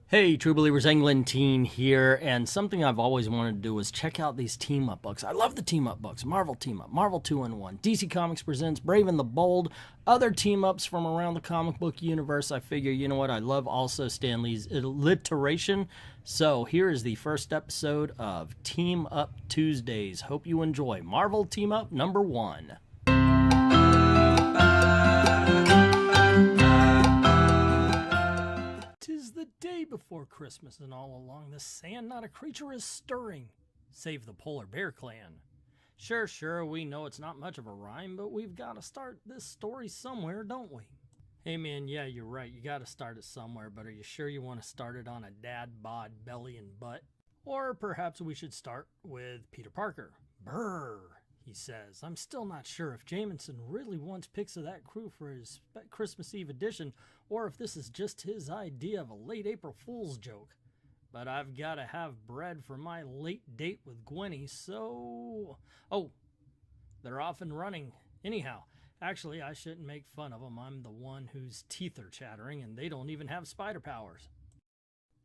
Hey, True Believers, England here, and something I've always wanted to do is check out these team-up books. I love the team-up books. Marvel Team-Up, Marvel 2-in-1, DC Comics presents Brave and the Bold, other team-ups from around the comic book universe. I figure, you know what, I love also Stan Lee's alliteration. So here is the first episode of Team Up Tuesdays. Hope you enjoy Marvel Team-Up number 1. 'Tis the day before Christmas, and all along the sand not a creature is stirring, save the polar bear clan. Sure, we know it's not much of a rhyme, but we've got to start this story somewhere, don't we? Hey man, yeah, you're right, you got to start it somewhere, but are you sure you want to start it on a dad bod belly and butt? Or perhaps we should start with Peter Parker. Brrr, he says. I'm still not sure if Jameson really wants pics of that crew for his Christmas Eve edition, or if this is just his idea of a late April Fool's joke. But I've got to have bread for my late date with Gwenny, so... Oh, they're off and running. Anyhow, actually, I shouldn't make fun of them. I'm the one whose teeth are chattering, and they don't even have spider powers.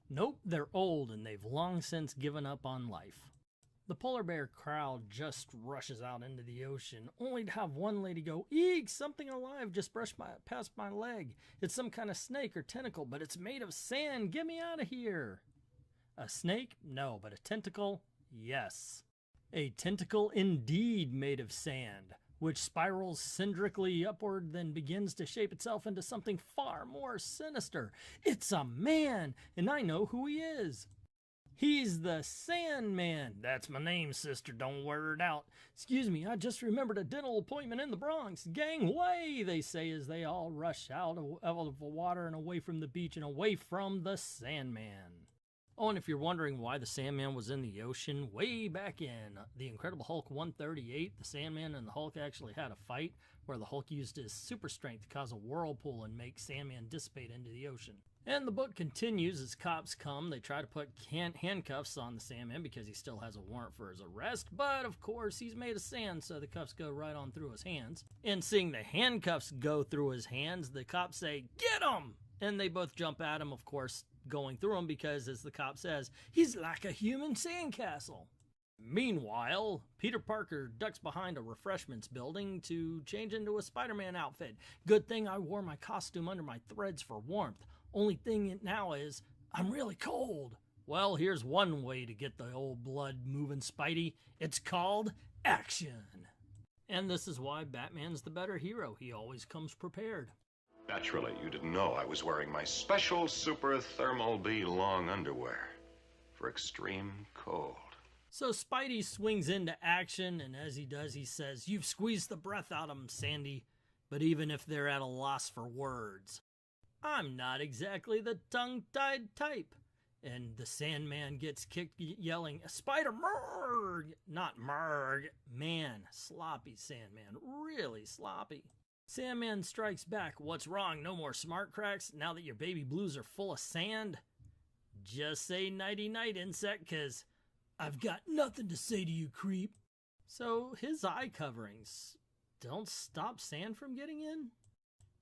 Nope, they're old, and they've long since given up on life. The polar bear crowd just rushes out into the ocean, only to have one lady go, "Eek, something alive just brushed past my leg. It's some kind of snake or tentacle, but it's made of sand. Get me out of here." A snake? No, but a tentacle? Yes. A tentacle indeed made of sand, which spirals cylindrically upward, then begins to shape itself into something far more sinister. It's a man, and I know who he is. He's the Sandman. That's my name, sister. Don't wear it out. Excuse me, I just remembered a dental appointment in the Bronx. Gangway, they say as they all rush out of the water and away from the beach and away from the Sandman. Oh, and if you're wondering why the Sandman was in the ocean, way back in The Incredible Hulk 138, the Sandman and the Hulk actually had a fight where the Hulk used his super strength to cause a whirlpool and make Sandman dissipate into the ocean. And the book continues as cops come. They try to put handcuffs on the Sandman because he still has a warrant for his arrest, but of course he's made of sand, so the cuffs go right on through his hands. And seeing the handcuffs go through his hands, the cops say, "Get him!" And they both jump at him, of course, going through him because, as the cop says, he's like a human sandcastle. Meanwhile, Peter Parker ducks behind a refreshments building to change into a Spider-Man outfit. Good thing I wore my costume under my threads for warmth. Only thing now is, I'm really cold. Well, here's one way to get the old blood moving, Spidey. It's called action. And this is why Batman's the better hero. He always comes prepared. Naturally, you didn't know I was wearing my special super thermal B long underwear for extreme cold. So Spidey swings into action, and as he does, he says, "You've squeezed the breath out of them, Sandy, but even if they're at a loss for words, I'm not exactly the tongue-tied type." And the Sandman gets kicked yelling, "Spider Merg!" Not Merg, man. Sloppy Sandman, really sloppy. Sandman strikes back. "What's wrong? No more smart cracks now that your baby blues are full of sand?" "Just say nighty-night, insect, 'cause I've got nothing to say to you, creep." So his eye coverings don't stop sand from getting in?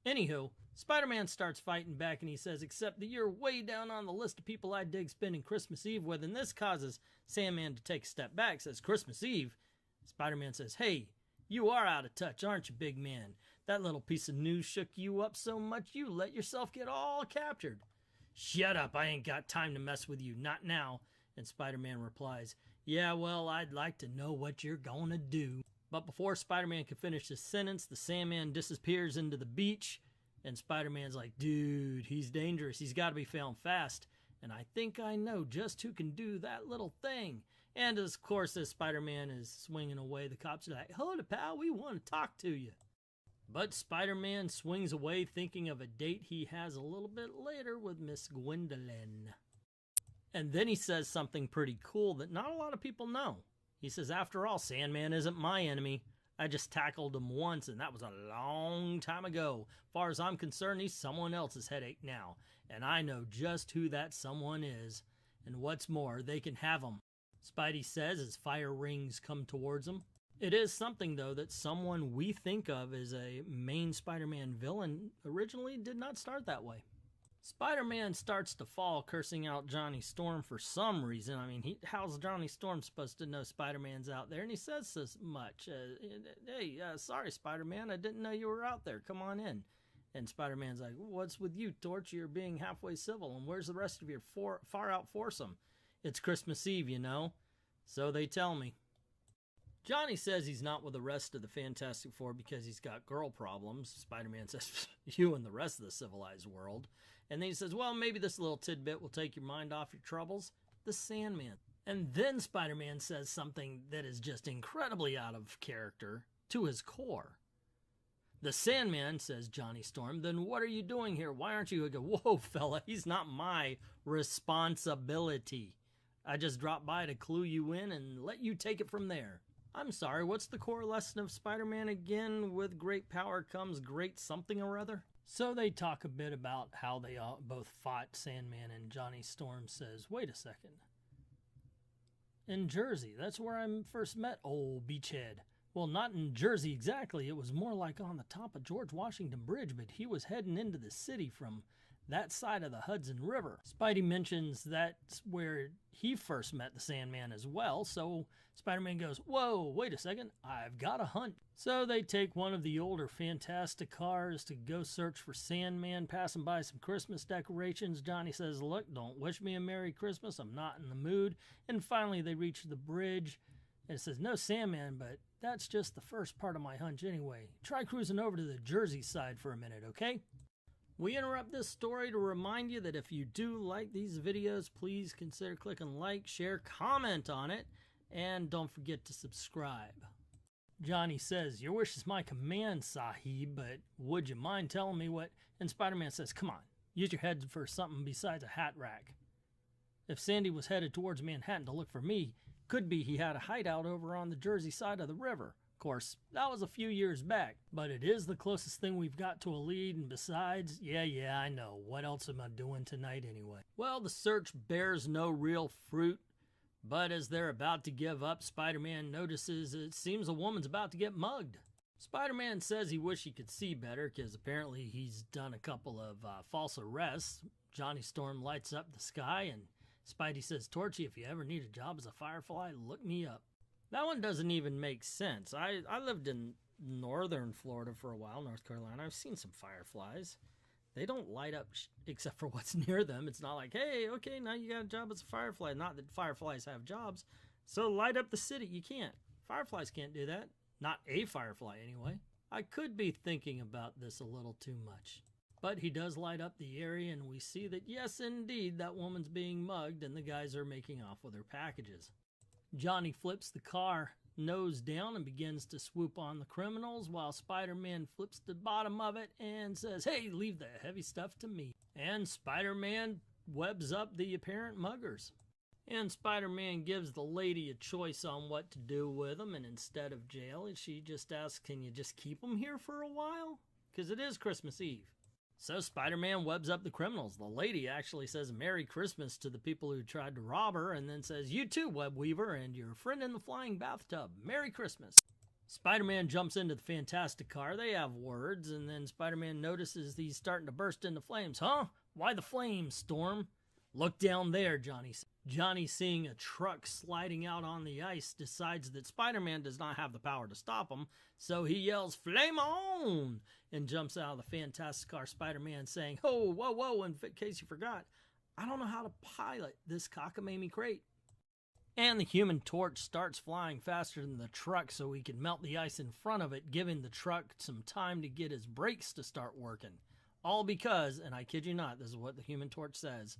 Anywho, Spider-Man starts fighting back and he says, "Except that you're way down on the list of people I dig spending Christmas Eve with," and this causes Sandman to take a step back. Says, "Christmas Eve?" Spider-Man says, "Hey, you are out of touch, aren't you, big man? That little piece of news shook you up so much you let yourself get all captured." "Shut up, I ain't got time to mess with you, not now." And Spider-Man replies, "Yeah, well, I'd like to know what you're gonna do." But before Spider-Man can finish his sentence, the Sandman disappears into the beach, and Spider-Man's like, "Dude, he's dangerous. He's got to be found fast. And I think I know just who can do that little thing." And of course, as Spider-Man is swinging away, the cops are like, "Hold it, pal, we want to talk to you." But Spider-Man swings away thinking of a date he has a little bit later with Miss Gwendolyn. And then he says something pretty cool that not a lot of people know. He says, "After all, Sandman isn't my enemy. I just tackled him once, and that was a long time ago. Far as I'm concerned, he's someone else's headache now. And I know just who that someone is. And what's more, they can have him," Spidey says as fire rings come towards him. It is something, though, that someone we think of as a main Spider-Man villain originally did not start that way. Spider-Man starts to fall, cursing out Johnny Storm for some reason. I mean, how's Johnny Storm supposed to know Spider-Man's out there? And he says this much. Hey, sorry, Spider-Man, I didn't know you were out there. Come on in. And Spider-Man's like, what's with you, Torch? You're being halfway civil. And where's the rest of your far-out foursome? It's Christmas Eve, you know. So they tell me. Johnny says he's not with the rest of the Fantastic Four because he's got girl problems. Spider-Man says, you and the rest of the civilized world. And then he says, well, maybe this little tidbit will take your mind off your troubles. The Sandman. And then Spider-Man says something that is just incredibly out of character to his core. The Sandman, says Johnny Storm, then what are you doing here? Why aren't you? I go, whoa, fella, he's not my responsibility. I just dropped by to clue you in and let you take it from there. I'm sorry, what's the core lesson of Spider-Man again? With great power comes great something or other? So they talk a bit about how they both fought Sandman, and Johnny Storm says, wait a second. In Jersey, that's where I first met old Beachhead. Well, not in Jersey exactly. It was more like on the top of George Washington Bridge, but he was heading into the city from that side of the Hudson River. Spidey mentions that's where he first met the Sandman as well, so Spider-Man goes, whoa, wait a second, I've got a hunt. So they take one of the older Fantastic cars to go search for Sandman, passing by some Christmas decorations. Johnny says, look, don't wish me a Merry Christmas, I'm not in the mood. And finally they reach the bridge, and it says, no Sandman, but that's just the first part of my hunch anyway. Try cruising over to the Jersey side for a minute, okay? We interrupt this story to remind you that if you do like these videos, please consider clicking like, share, comment on it, and don't forget to subscribe. Johnny says, your wish is my command, Sahib, but would you mind telling me what? And Spider-Man says, come on, use your head for something besides a hat rack. If Sandy was headed towards Manhattan to look for me, could be he had a hideout over on the Jersey side of the river. Of course, that was a few years back, but it is the closest thing we've got to a lead, and besides, yeah, I know. What else am I doing tonight anyway? Well, the search bears no real fruit, but as they're about to give up, Spider-Man notices it seems a woman's about to get mugged. Spider-Man says he wish he could see better, because apparently he's done a couple of false arrests. Johnny Storm lights up the sky, and Spidey says, Torchy, if you ever need a job as a firefly, look me up. That one doesn't even make sense. I lived in northern Florida for a while, North Carolina. I've seen some fireflies. They don't light up except for what's near them. It's not like, hey, okay, now you got a job as a firefly. Not that fireflies have jobs. So light up the city. You can't. Fireflies can't do that. Not a firefly, anyway. I could be thinking about this a little too much. But he does light up the area, and we see that, yes, indeed, that woman's being mugged, and the guys are making off with her packages. Johnny flips the car nose down and begins to swoop on the criminals, while Spider-Man flips the bottom of it and says, hey, leave the heavy stuff to me. And Spider-Man webs up the apparent muggers. And Spider-Man gives the lady a choice on what to do with them, and instead of jail, she just asks, can you just keep them here for a while? Because it is Christmas Eve. So Spider-Man webs up the criminals. The lady actually says Merry Christmas to the people who tried to rob her, and then says, you too, Web Weaver, and your friend in the flying bathtub. Merry Christmas. Spider-Man jumps into the Fantastic car. They have words, and then Spider-Man notices he's starting to burst into flames. Huh? Why the flames, Storm? Look down there, Johnny says. Johnny, seeing a truck sliding out on the ice, decides that Spider-Man does not have the power to stop him, so he yells, flame on! And jumps out of the Fantastic car, Spider-Man saying, oh, whoa, in case you forgot, I don't know how to pilot this cockamamie crate. And the Human Torch starts flying faster than the truck so he can melt the ice in front of it, giving the truck some time to get his brakes to start working. All because, and I kid you not, this is what the Human Torch says,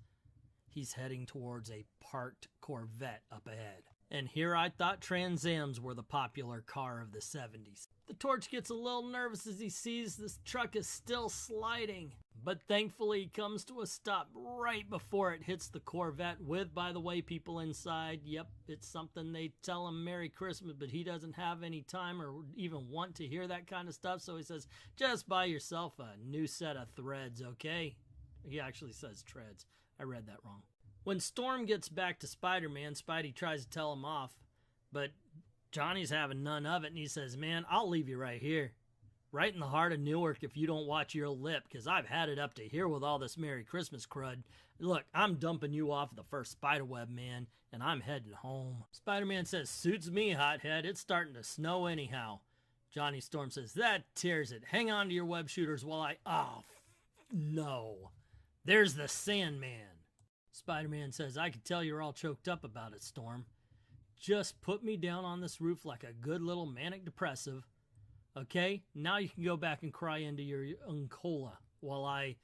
he's heading towards a parked Corvette up ahead. And here I thought Trans Ams were the popular car of the 70s. The Torch gets a little nervous as he sees this truck is still sliding. But thankfully he comes to a stop right before it hits the Corvette with, by the way, people inside. Yep, it's something they tell him Merry Christmas, but he doesn't have any time or even want to hear that kind of stuff. So he says, just buy yourself a new set of threads, okay? He actually says treads. I read that wrong. When Storm gets back to Spider-Man, Spidey tries to tell him off, but Johnny's having none of it, and he says, man, I'll leave you right here. Right in the heart of Newark if you don't watch your lip, because I've had it up to here with all this Merry Christmas crud. Look, I'm dumping you off the first spiderweb, man, and I'm heading home. Spider-Man says, suits me, hothead. It's starting to snow anyhow. Johnny Storm says, that tears it. Hang on to your web shooters while I... Oh, no. There's the Sandman. Spider-Man says, I can tell you're all choked up about it, Storm. Just put me down on this roof like a good little manic depressive. Okay, now you can go back and cry into your Uncola while I...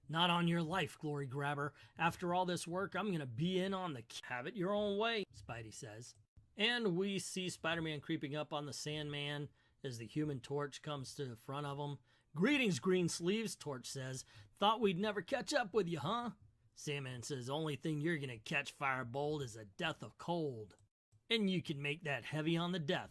Not on your life, Glory Grabber. After all this work, I'm going to be in on the... Have it your own way, Spidey says. And we see Spider-Man creeping up on the Sandman as the Human Torch comes to the front of him. Greetings, Green Sleeves, Torch says. Thought we'd never catch up with you, huh? Sandman says, only thing you're going to catch, Firebolt, is a death of cold. And you can make that heavy on the death.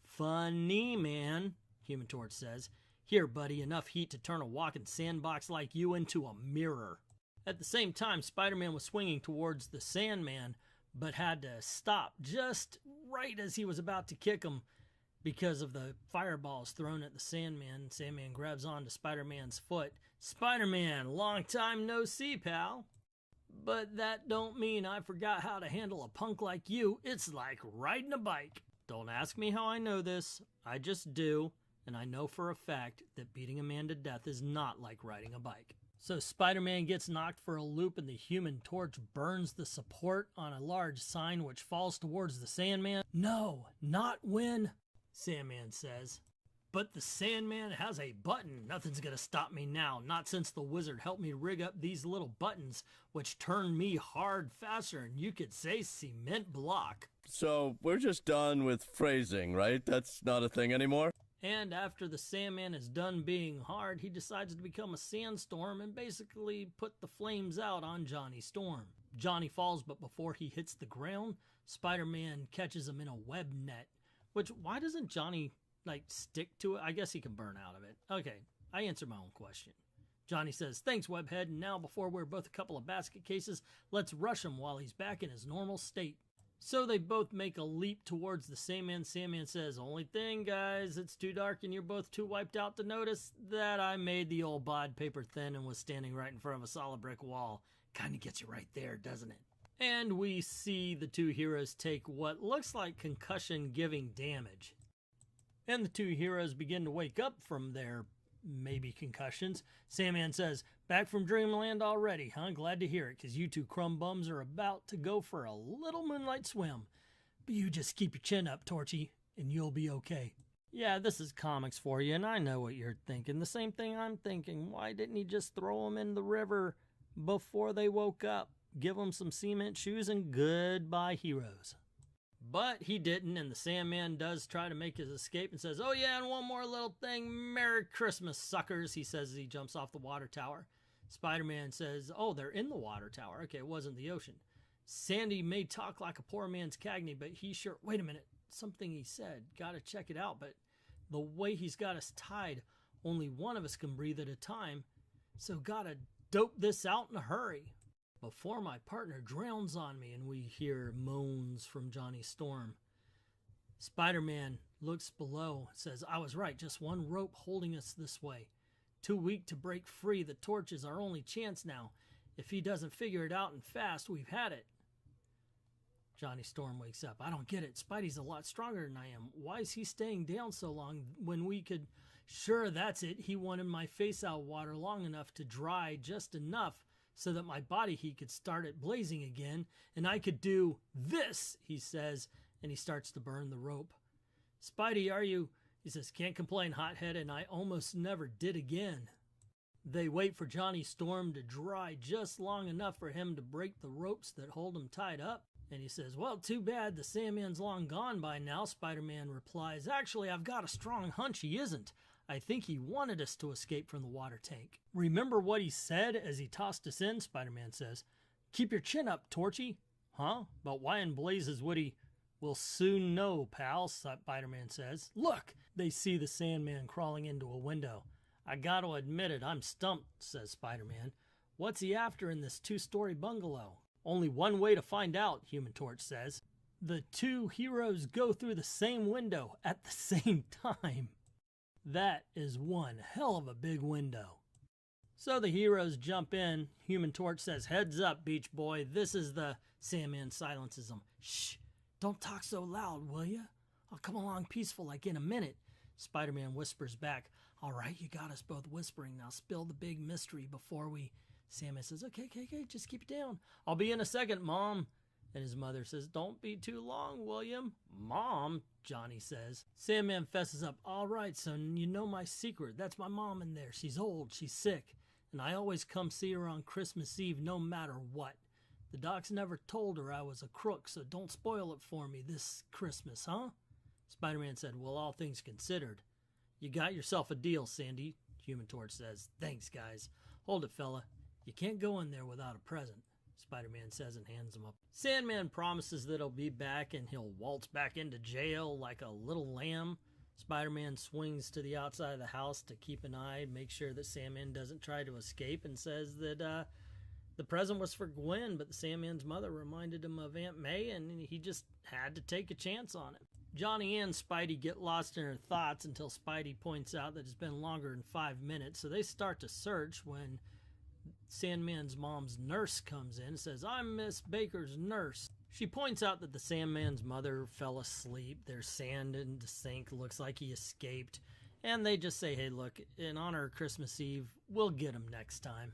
Funny, man. Human Torch says, here, buddy, enough heat to turn a walking sandbox like you into a mirror. At the same time, Spider-Man was swinging towards the Sandman, but had to stop just right as he was about to kick him because of the fireballs thrown at the Sandman. Sandman grabs onto Spider-Man's foot. Spider-Man, long time no see, pal. But that don't mean I forgot how to handle a punk like you. It's like riding a bike. Don't ask me how I know this. I just do. And I know for a fact that beating a man to death is not like riding a bike. So Spider-Man gets knocked for a loop and the Human Torch burns the support on a large sign which falls towards the Sandman. No, not when, Sandman says. But the Sandman has a button. Nothing's gonna stop me now. Not since the wizard helped me rig up these little buttons which turn me hard faster and you could say cement block. So we're just done with phrasing, right? That's not a thing anymore? And after the Sandman is done being hard, he decides to become a sandstorm and basically put the flames out on Johnny Storm. Johnny falls, but before he hits the ground, Spider-Man catches him in a web net. Which, why doesn't Johnny, stick to it? I guess he can burn out of it. Okay, I answer my own question. Johnny says, thanks, Webhead, and now before we're both a couple of basket cases, let's rush him while he's back in his normal state. So they both make a leap towards the Sandman. Sandman says, only thing, guys, it's too dark and you're both too wiped out to notice that I made the old bod paper thin and was standing right in front of a solid brick wall. Kind of gets you right there, doesn't it? And we see the two heroes take what looks like concussion-giving damage. And the two heroes begin to wake up from their maybe concussions. Sandman says, back from Dreamland already, huh? Glad to hear it, because you two crumb bums are about to go for a little moonlight swim. But you just keep your chin up, Torchy, and you'll be okay. Yeah, this is comics for you, and I know what you're thinking. The same thing I'm thinking. Why didn't he just throw them in the river before they woke up? Give them some cement shoes and goodbye, heroes. But he didn't, and the Sandman does try to make his escape and says, oh yeah, and one more little thing, Merry Christmas, suckers, he says as he jumps off the water tower. Spider-Man says, oh, they're in the water tower. Okay, it wasn't the ocean. Sandy may talk like a poor man's Cagney, but he sure... Wait a minute, something he said. Gotta check it out, but the way he's got us tied, only one of us can breathe at a time, so gotta dope this out in a hurry. Before my partner drowns on me, and we hear moans from Johnny Storm. Spider-Man looks below, says, I was right, just one rope holding us this way. Too weak to break free, the torch is our only chance now. If he doesn't figure it out and fast, we've had it. Johnny Storm wakes up. I don't get it. Spidey's a lot stronger than I am. Why is he staying down so long when we could... Sure, that's it. He wanted my face out of water long enough to dry just enough so that my body heat could start it blazing again, and I could do this, he says, and he starts to burn the rope. Spidey, are you... He says, can't complain, hothead, and I almost never did again. They wait for Johnny Storm to dry just long enough for him to break the ropes that hold him tied up. And he says, well, too bad the Sandman's long gone by now. Spider-Man replies, actually, I've got a strong hunch he isn't. I think he wanted us to escape from the water tank. Remember what he said as he tossed us in? Spider-Man says, keep your chin up, Torchy. Huh? But why in blazes would he... We'll soon know, pal, Spider-Man says. Look! They see the Sandman crawling into a window. I gotta admit it, I'm stumped, says Spider-Man. What's he after in this two-story bungalow? Only one way to find out, Human Torch says. The two heroes go through the same window at the same time. That is one hell of a big window. So the heroes jump in. Human Torch says, "Heads up, Beach Boy. This is the..." Sandman silences him. "Shh, don't talk so loud, will ya? I'll come along peaceful like in a minute." Spider-Man whispers back, "All right, you got us both whispering. Now spill the big mystery before we..." Sandman says, Okay, just keep it down. "I'll be in a second, Mom." And his mother says, "Don't be too long, William." "Mom," Johnny says. Sandman fesses up, "All right, son, you know my secret. That's my mom in there. She's old, she's sick, and I always come see her on Christmas Eve no matter what. The docs never told her I was a crook, so don't spoil it for me this Christmas, huh?" Spider-Man said, "Well, all things considered, you got yourself a deal, Sandy." Human Torch says, "Thanks, guys. Hold it, fella. You can't go in there without a present," Spider-Man says and hands him up. Sandman promises that he'll be back and he'll waltz back into jail like a little lamb. Spider-Man swings to the outside of the house to keep an eye, make sure that Sandman doesn't try to escape, and says that the present was for Gwen, but the Sandman's mother reminded him of Aunt May, and he just had to take a chance on it. Johnny and Spidey get lost in their thoughts until Spidey points out that it's been longer than 5 minutes, so they start to search when Sandman's mom's nurse comes in and says, "I'm Miss Baker's nurse." She points out that the Sandman's mother fell asleep. There's sand in the sink, looks like he escaped, and they just say, "Hey, look, in honor of Christmas Eve, we'll get him next time."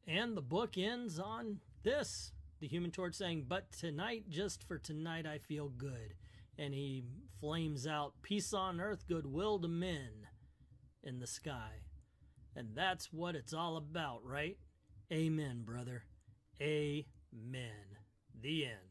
And the book ends on this. The Human Torch saying, "But tonight, just for tonight, I feel good." And he flames out, "Peace on earth, goodwill to men," in the sky. And that's what it's all about, right? Amen, brother. Amen. The end.